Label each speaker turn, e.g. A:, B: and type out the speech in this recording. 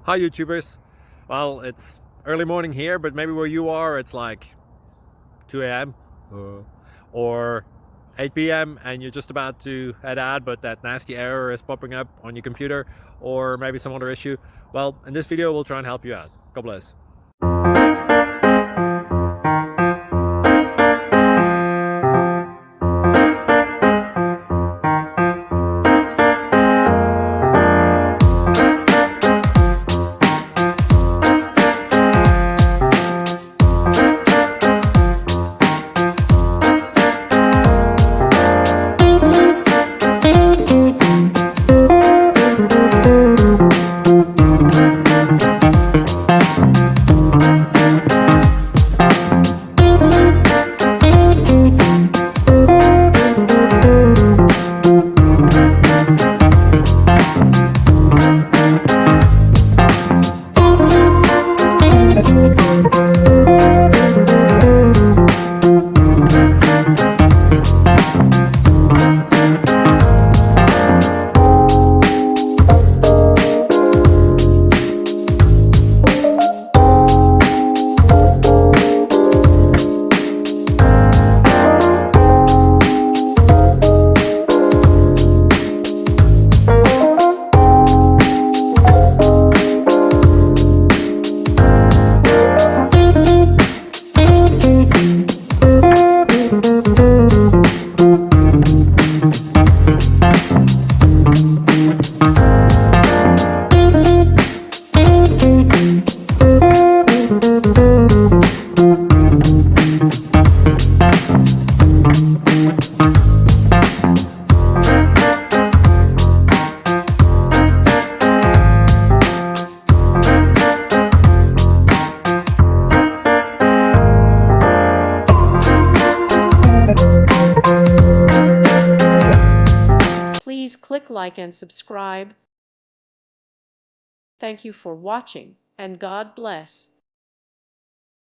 A: Hi YouTubers. Well, it's early morning here, but maybe where you are it's like 2 a.m. or 8 p.m. and you're just about to head out, but that nasty error is popping up on your computer, or maybe some other issue. Well, in this video we'll try and help you out. God bless.
B: Please click like and subscribe. Thank you for watching, and God bless.